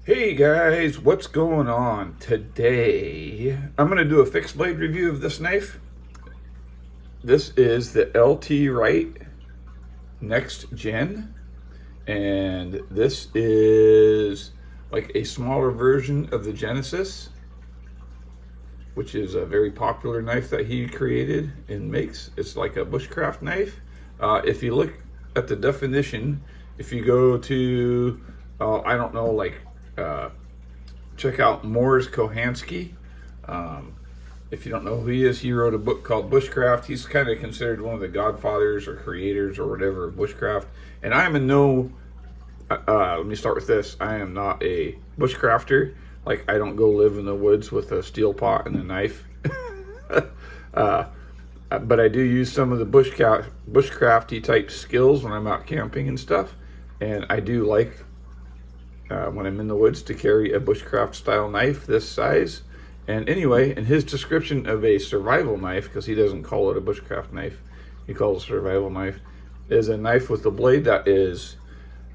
Hey guys, what's going on? Today I'm going to do a fixed blade review of this knife. This is the LT Wright Next Gen, and this is like a smaller version of the Genesis, which is a very popular knife that he created and makes. It's like a bushcraft knife. If you look at the definition, if you go to I don't know, like check out Morris Kohansky. If you don't know who he is, he wrote a book called Bushcraft. He's kind of considered one of the godfathers or creators or whatever of bushcraft. And I am let me start with this. I am not a bushcrafter. Like, I don't go live in the woods with a steel pot and a knife. But I do use some of the bushcrafty type skills when I'm out camping and stuff. And I do like, when I'm in the woods, to carry a bushcraft style knife this size. And anyway, in his description of a survival knife, because he doesn't call it a bushcraft knife, he calls it a survival knife, is a knife with a blade that is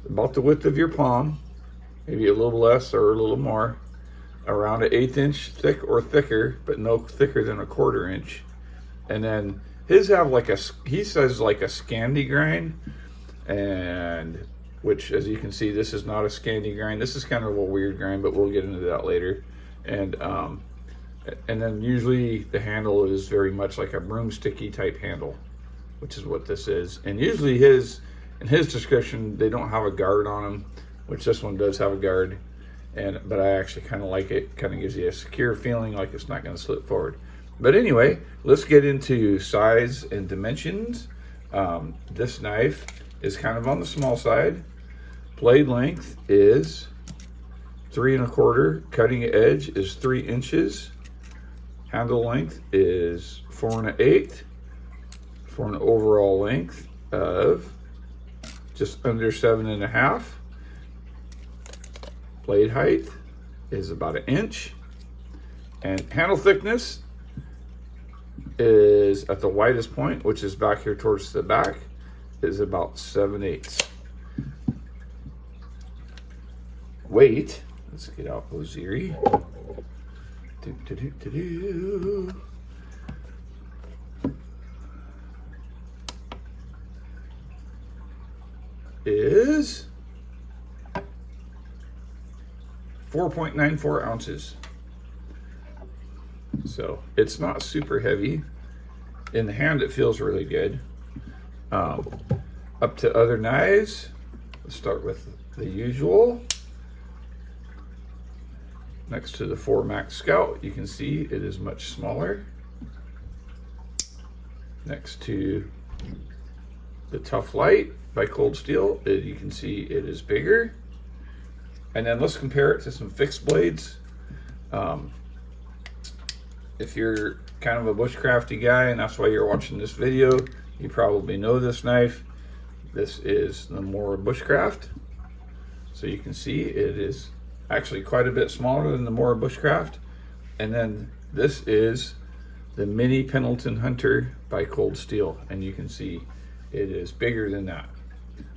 about the width of your palm, maybe a little less or a little more, around an 1/8 inch thick or thicker, but no thicker than a 1/4 inch. And then his have like he says like a Scandi grind, and which, as you can see, this is not a Scandi grind. This is kind of a weird grind, but we'll get into that later. And then usually the handle is very much like a broomsticky type handle, which is what this is. And usually in his description, they don't have a guard on them, which this one does have a guard. But I actually kind of like it. Kind of gives you a secure feeling, like it's not going to slip forward. But anyway, let's get into size and dimensions. This knife is kind of on the small side. Blade length is 3 1/4. Cutting edge is 3 inches. Handle length is 4 1/8 for an overall length of just under 7 1/2. Blade height is about 1 inch, and handle thickness is at the widest point, which is back here towards the back, is about 7/8. Weight, let's get out Oziri. Is 4.94 ounces. So it's not super heavy. In the hand, it feels really good. Up to other knives, let's start with the usual. Next to the 4 Max Scout, you can see it is much smaller. Next to the Tough Light by Cold Steel, you can see it is bigger. And then let's compare it to some fixed blades. If you're kind of a bushcrafty guy and that's why you're watching this video, you probably know this knife. This is the more bushcraft. So you can see it is actually quite a bit smaller than the more bushcraft. And then this is the Mini Pendleton Hunter by Cold Steel, and you can see it is bigger than that.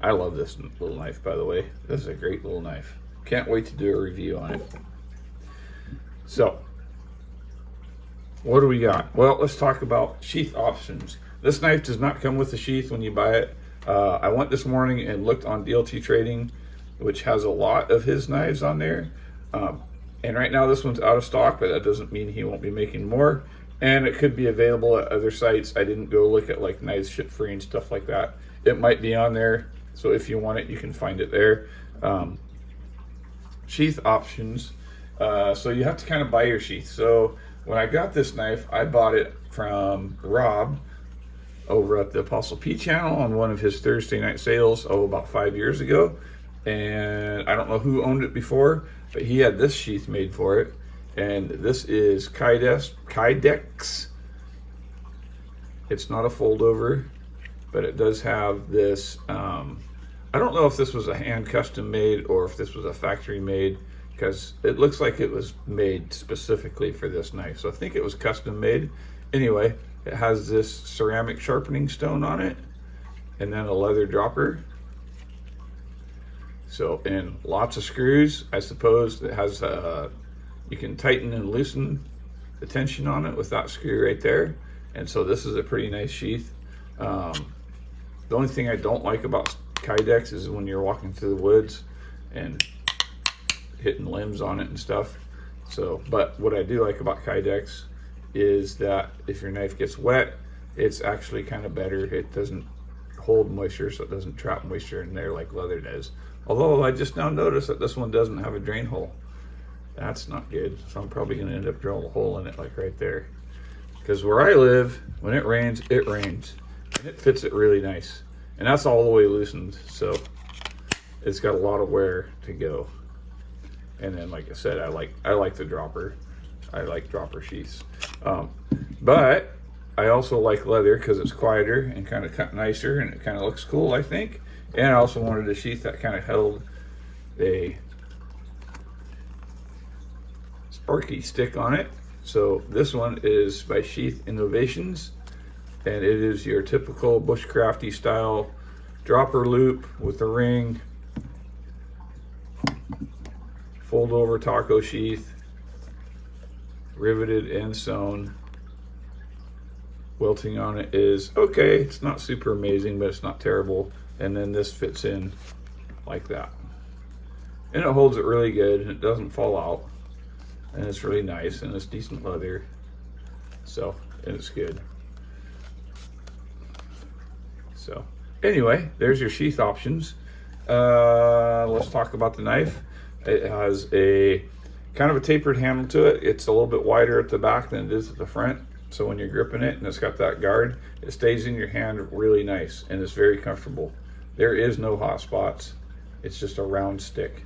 I love this little knife, by the way. This is a great little knife. Can't wait to do a review on it. So what do we got? Well, let's talk about sheath options. This knife does not come with a sheath when you buy it. I went this morning and looked on DLT Trading, which has a lot of his knives on there. And right now this one's out of stock, but that doesn't mean he won't be making more. And it could be available at other sites. I didn't go look at like Knives Ship Free and stuff like that. It might be on there. So if you want it, you can find it there. Sheath options. So you have to kind of buy your sheath. So when I got this knife, I bought it from Rob over at the Apostle P channel on one of his Thursday night sales, about 5 years ago. And I don't know who owned it before, but he had this sheath made for it. And this is Kydex. It's not a fold over, but it does have this. I don't know if this was a hand custom made or if this was a factory made, because it looks like it was made specifically for this knife. So I think it was custom made. Anyway, it has this ceramic sharpening stone on it, and then a leather dropper. So, and lots of screws. I suppose it has, you can tighten and loosen the tension on it with that screw right there. And so this is a pretty nice sheath. The only thing I don't like about Kydex is when you're walking through the woods and hitting limbs on it and stuff. So, but what I do like about Kydex is that if your knife gets wet, it's actually kind of better. It doesn't hold moisture, so it doesn't trap moisture in there like leather does. Although I just now noticed that this one doesn't have a drain hole. That's not good. So I'm probably going to end up drilling a hole in it like right there. Because where I live, when it rains, it rains. And it fits it really nice. And that's all the way loosened. So it's got a lot of wear to go. And then, like I said, I like the dropper. I like dropper sheaths. But I also like leather because it's quieter and kind of cut nicer, and it kind of looks cool, I think. And I also wanted a sheath that kind of held a sparky stick on it. So this one is by Sheath Innovations, and it is your typical bushcrafty style dropper loop with a ring, fold over taco sheath, riveted and sewn. Welting on it is okay. It's not super amazing, but it's not terrible. And then this fits in like that. And it holds it really good, and it doesn't fall out. And it's really nice, and it's decent leather. So, and it's good. So, anyway, there's your sheath options. Let's talk about the knife. It has a kind of a tapered handle to it. It's a little bit wider at the back than it is at the front. So when you're gripping it and it's got that guard, it stays in your hand really nice, and it's very comfortable. There is no hot spots. It's just a round stick.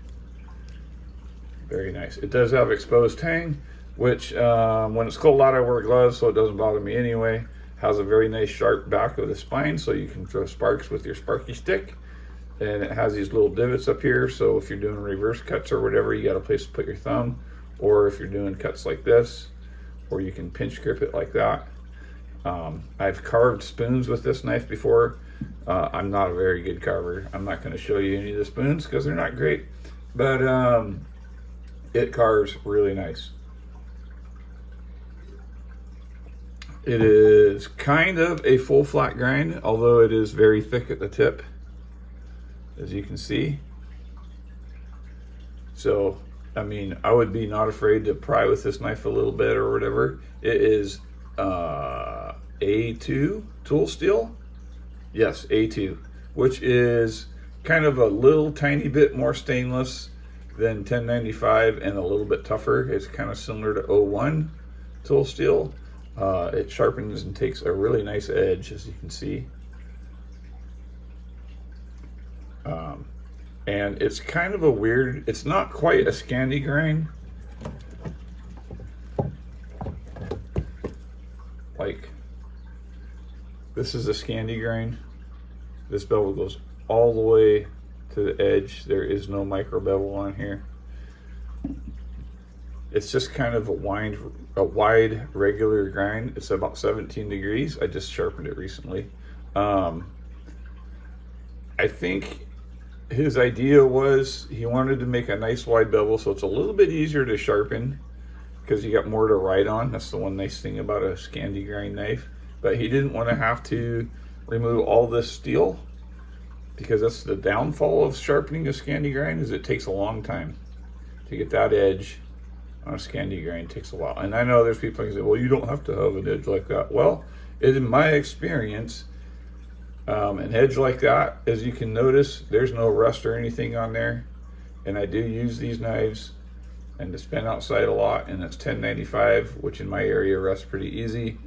Very nice. It does have exposed tang, which when it's cold out I wear gloves, so it doesn't bother me anyway. Has a very nice sharp back of the spine, so you can throw sparks with your sparky stick. And it has these little divots up here, so if you're doing reverse cuts or whatever, you got a place to put your thumb. Or if you're doing cuts like this, or you can pinch grip it like that. I've carved spoons with this knife before. I'm not a very good carver. I'm not going to show you any of the spoons because they're not great, but it carves really nice. It is kind of a full flat grind, although it is very thick at the tip, as you can see. So I mean, I would be not afraid to pry with this knife a little bit or whatever. It is A2 tool steel. Yes, A2, which is kind of a little tiny bit more stainless than 1095 and a little bit tougher. It's kind of similar to O1 tool steel. It sharpens and takes a really nice edge, as you can see. And it's kind of a weird, it's not quite a Scandi grind. Like, this is a Scandi grind. This bevel goes all the way to the edge. There is no micro bevel on here. It's just kind of a wide regular grind. It's about 17 degrees. I just sharpened it recently. I think his idea was he wanted to make a nice wide bevel so it's a little bit easier to sharpen because you got more to write on. That's the one nice thing about a Scandi grind knife. But he didn't want to have to remove all this steel, because that's the downfall of sharpening a Scandi grind, is it takes a long time to get that edge on a Scandi grind. It takes a while. And I know there's people who say, well, you don't have to have an edge like that. Well, in my experience, an edge like that, as you can notice, there's no rust or anything on there. And I do use these knives and to spend outside a lot, and it's 1095, which in my area rusts pretty easy.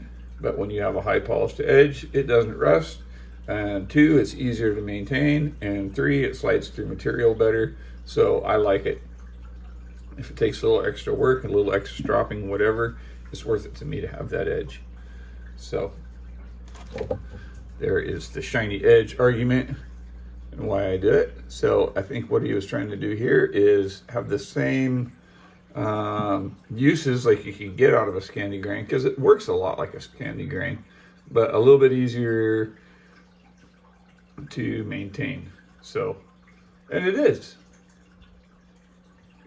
But when you have a high polished edge, it doesn't rust. And 2, it's easier to maintain. And 3, it slides through material better. So I like it. If it takes a little extra work, a little extra stropping, whatever, it's worth it to me to have that edge. So there is the shiny edge argument and why I do it. So I think what he was trying to do here is have the same uses like you can get out of a Scandi grind, because it works a lot like a Scandi grind, but a little bit easier to maintain. So, and it is.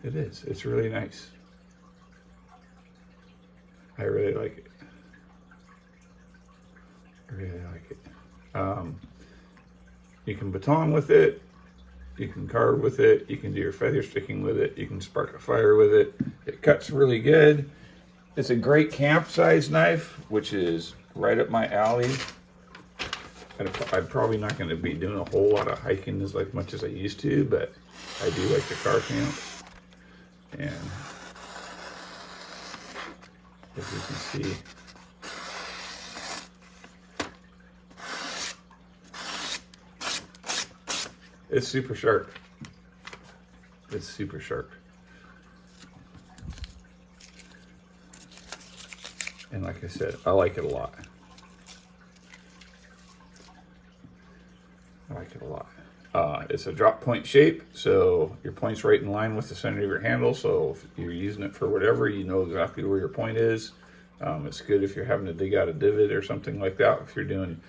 It is. It's really nice. I really like it. I really like it. You can baton with it. You can carve with it. You can do your feather sticking with it. You can spark a fire with it. It cuts really good. It's a great camp size knife, which is right up my alley. I'm probably not going to be doing a whole lot of hiking as much as I used to, but I do like the car camp. And as you can see, it's super sharp. It's super sharp. And like I said, I like it a lot. I like it a lot. It's a drop point shape, so your point's right in line with the center of your handle, so if you're using it for whatever, you know exactly where your point is. It's good if you're having to dig out a divot or something like that, if you're doing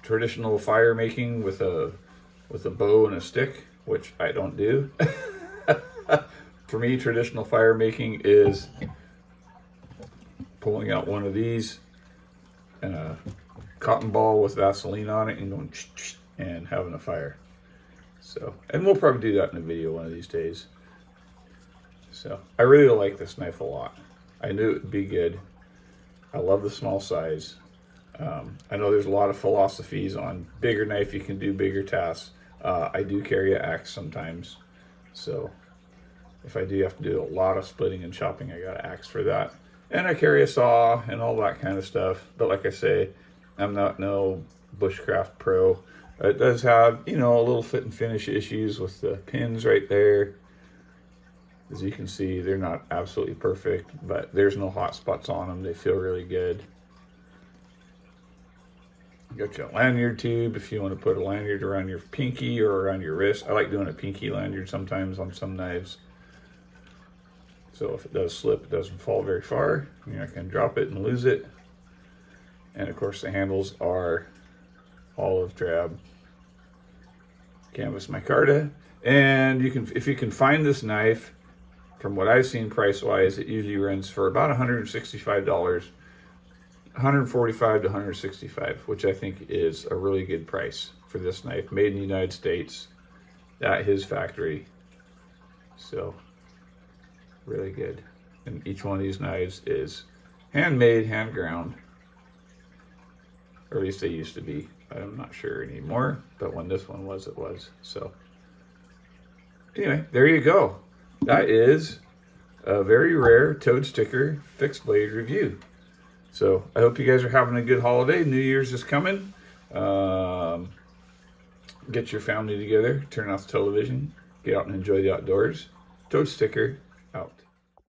traditional fire making with a bow and a stick, which I don't do. For me, traditional fire making is pulling out one of these and a cotton ball with Vaseline on it and going and having a fire. So, and we'll probably do that in a video one of these days. So I really like this knife a lot. I knew it would be good. I love the small size. I know there's a lot of philosophies on bigger knife, you can do bigger tasks. I do carry an axe sometimes, so if I do have to do a lot of splitting and chopping, I got an axe for that. And I carry a saw and all that kind of stuff. But like I say, I'm not no bushcraft pro. It does have, you know, a little fit and finish issues with the pins right there. As you can see, they're not absolutely perfect, but there's no hot spots on them. They feel really good. You got your lanyard tube if you want to put a lanyard around your pinky or around your wrist. I like doing a pinky lanyard sometimes on some knives. So if it does slip, it doesn't fall very far. You're not going to drop it and lose it. And of course the handles are olive drab canvas micarta. And you can, if you can find this knife, from what I've seen price-wise, it usually runs for about $165, $145 to $165, which I think is a really good price for this knife, made in the United States at his factory. So really good. And each one of these knives is handmade, hand ground, or at least they used to be. I'm not sure anymore, but when this one was, it was. So anyway, there you go. That is a very rare toad sticker fixed blade review. So I hope you guys are having a good holiday. New Year's is coming. Get your family together, turn off the television, get out and enjoy the outdoors. Toad sticker out.